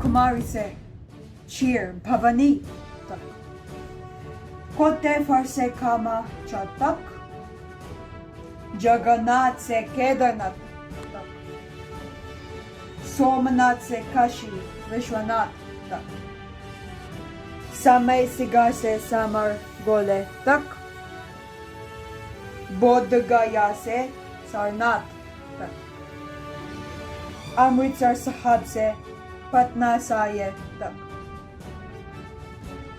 Kumari se cheer bhavani tak. Kote farse kama chatak. Jagannath se Kedarnath tak. Somanath se Kashi Vishwanath tak. Samay Sigar se Samar Gole tak. Bodh Gaya se Sarnath tak. Amritsar Sahab se Patna Saye tak.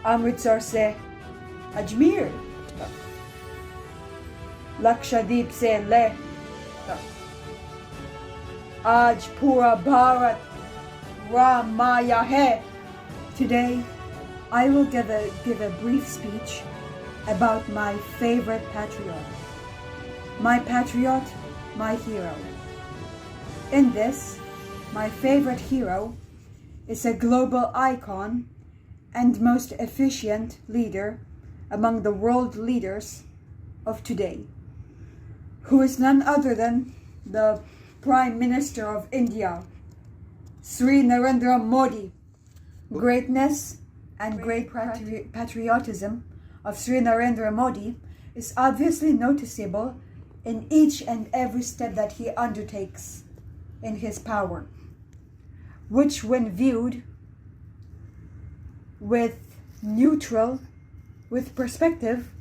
Amritsar se Ajmer tak. Lakshadweep se Leh tak. Aaj Pura Bharat Ramaya hai. Today, I will give a brief speech about my favorite patriot. My patriot, my hero. In this, my favorite hero is a global icon and most efficient leader among the world leaders of today, who is none other than the Prime Minister of India, Sri Narendra Modi. Greatness and great patriotism of Sri Narendra Modi is obviously noticeable in each and every step that he undertakes in his power, which when viewed with perspective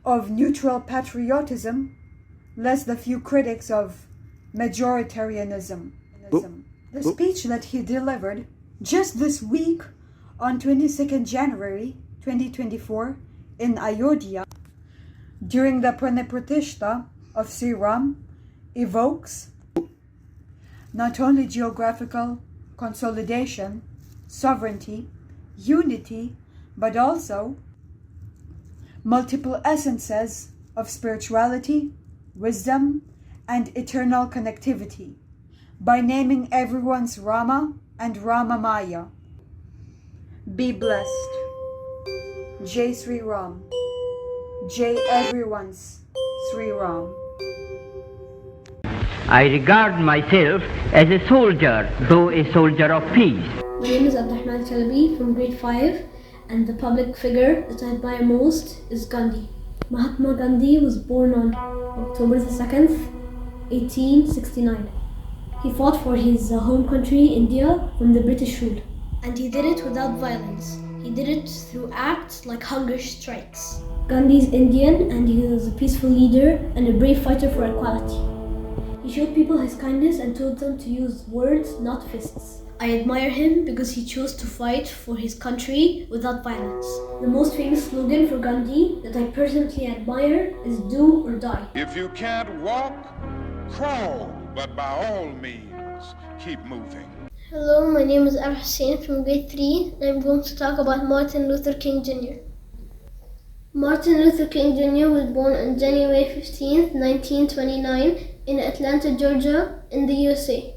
of neutral patriotism, less the few critics of majoritarianism. The speech that he delivered just this week on 22nd January 2024 in Ayodhya during the Pranapratishta of Sri Ram evokes not only geographical consolidation, sovereignty, unity, but also multiple essences of spirituality, wisdom, and eternal connectivity by naming everyone's Rama and Rama Maya. Be blessed. Jai Sri Ram. Jai everyone's Sri Ram. I regard myself as a soldier, though a soldier of peace. My name is Abdurrahman Chalabi from grade 5, and the public figure that I admire most is Gandhi. Mahatma Gandhi was born on October the 2nd, 1869. He fought for his home country, India, from the British rule. And he did it without violence. He did it through acts like hunger strikes. Gandhi is Indian, and he was a peaceful leader and a brave fighter for equality. He showed people his kindness and told them to use words, not fists. I admire him because he chose to fight for his country without violence. The most famous slogan for Gandhi that I personally admire is "Do or die." If you can't walk, crawl, but by all means, keep moving. Hello, my name is Al Hussein from grade 3, and I'm going to talk about Martin Luther King Jr. Martin Luther King Jr. was born on January 15, 1929 in Atlanta, Georgia, in the USA.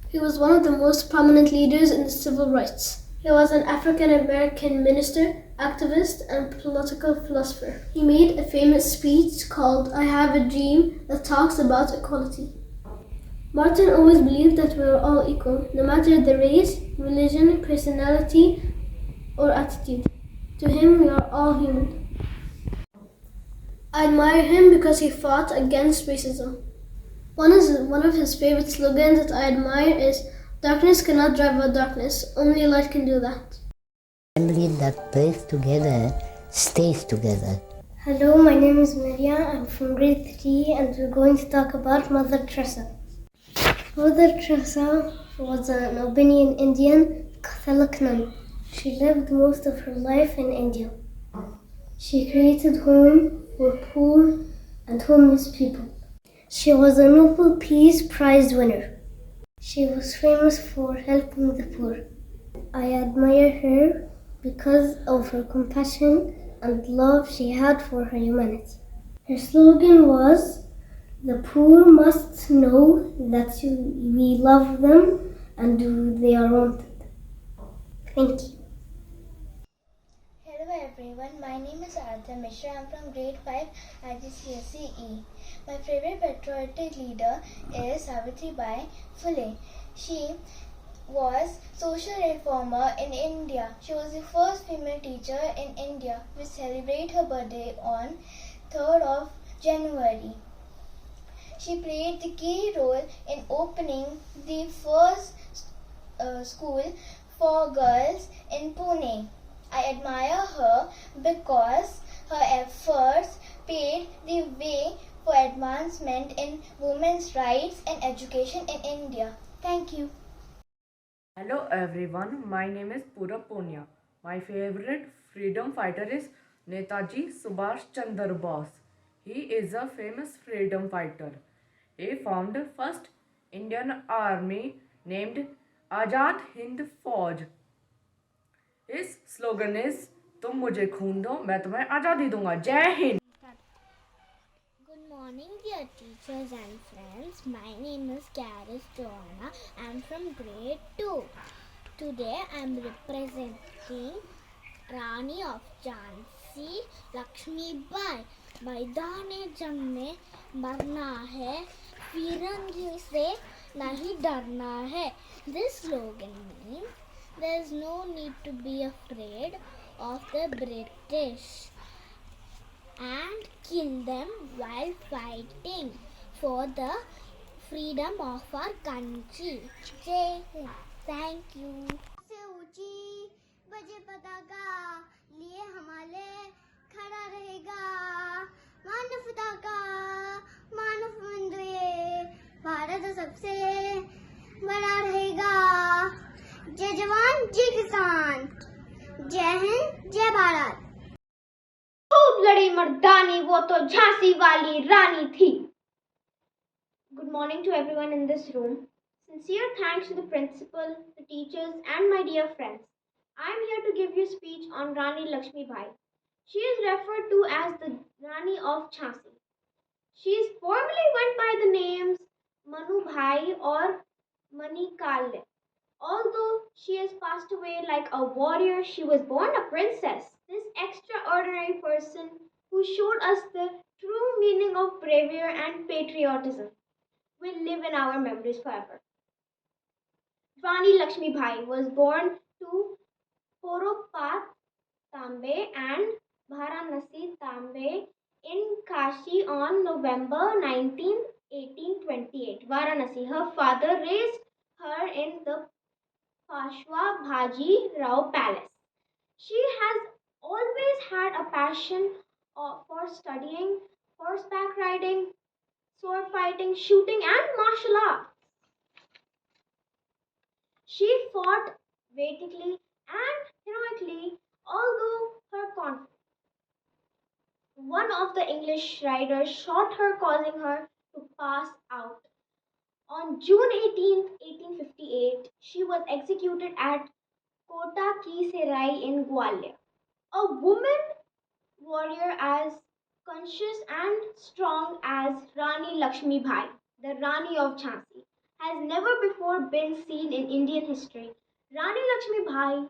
He was one of the most prominent leaders in the civil rights. He was an African-American minister, activist, and political philosopher. He made a famous speech called "I Have a Dream" that talks about equality. Martin always believed that we are all equal, no matter the race, religion, personality, or attitude. To him, we are all human. I admire him because he fought against racism. One of his favorite slogans that I admire is "Darkness cannot drive out darkness, only light can do that." Family that plays together stays together. Hello, my name is Maria. I'm from grade 3 and we're going to talk about Mother Teresa. Mother Teresa was an Albanian Indian Catholic nun. She lived most of her life in India. She created home for poor and homeless people. She was a Nobel Peace Prize winner. She was famous for helping the poor. I admire her because of her compassion and love she had for her humanity. Her slogan was, "The poor must know that we love them and they are wanted." Thank you. Hello everyone, my name is Arthur Mishra. I'm from grade 5 IGCSE. My favorite patriotic leader is Savitribai Phule. She was social reformer in India. She was the first female teacher in India. We celebrate her birthday on 3rd of January. She played the key role in opening the first school for girls in Pune. I admire her because her efforts paved the way for advancement in women's rights and education in India. Thank you. Hello everyone, my name is Purab Punia. My favorite freedom fighter is Netaji Subhash Chandra Bose. He is a famous freedom fighter. He formed first Indian army named Azad Hind Fauj. His slogan is तुम मुझे खून दो मैं तुम्हें आज़ादी दूंगा जय Hind. Good morning, dear teachers and friends. My name is Karis Joanna. I am from grade 2. Today I am representing Rani of Jhansi, Lakshmi Bai. मैदाने जंग में मरना है, फिरंगी से नहीं डरना है. This slogan means there is no need to be afraid of the British and kill them while fighting for the freedom of our country. Jai Hind. Thank you. से ऊंची बजे पताका लिए हमारे खड़ा रहेगा मानवता का मानव मंदिर भारत सबसे बड़ा रहेगा. जय जवान जय किसान जय हिंद जय भारत. खूब लड़ी मर्दानी वो तो झांसी वाली रानी थी. Good morning to everyone in this room. Sincere thanks to the principal, the teachers and my dear friends. I am here to give you a speech on Rani Lakshmi Bai. She is referred to as the Rani of Jhansi. She is formerly went by the names Manu Bhai or Mani Kalya. Although she has passed away like a warrior, she was born a princess. This extraordinary person who showed us the true meaning of bravery and patriotism will live in our memories forever. Rani Lakshmi Bai was born to Poropat Tambe and Bharanasi Tambe in Kashi on November 19, 1828. Varanasi. Her father raised her in the Pashwa Bhaji Rao Palace. She has always had a passion for studying horseback riding, sword fighting, shooting, and martial arts. She fought valiantly and heroically, although her confidence. One of the English riders shot her, causing her to pass out. On June 18, 1858, she was executed at Kota Ki Serai in Gwalior. A woman warrior as conscious and strong as Rani Lakshmi Bai, the Rani of Jhansi, has never before been seen in Indian history. Rani Lakshmi Bai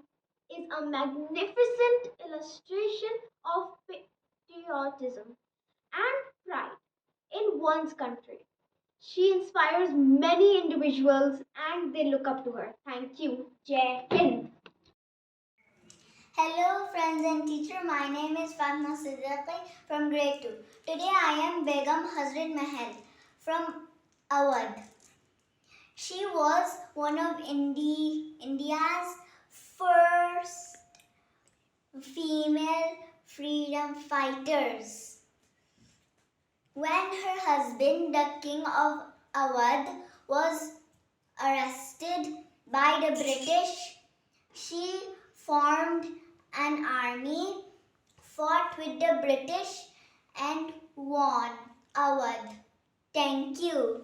is a magnificent illustration of patriotism and pride in one's country. She inspires many individuals and they look up to her. Thank you. Jai Hind. Hello friends and teacher, my name is Fatma Siddiqui from grade 2. Today I am Begum Hazrat Mahal from Awadh. She was one of India's first female freedom fighters. When her husband, the king of Awadh, was arrested by the British, she formed an army, fought with the British and won Awadh. Thank you.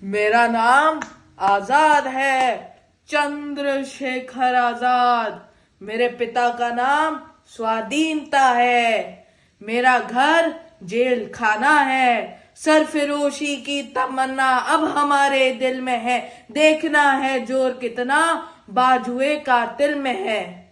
मेरा नाम आजाद है, चंद्रशेखर आजाद. मेरे पिता का नाम स्वाधीनता है. मेरा घर जेल खाना है. सरफरोशी की तमन्ना अब हमारे दिल में है. देखना है जोर कितना बाजुए कातिल में है.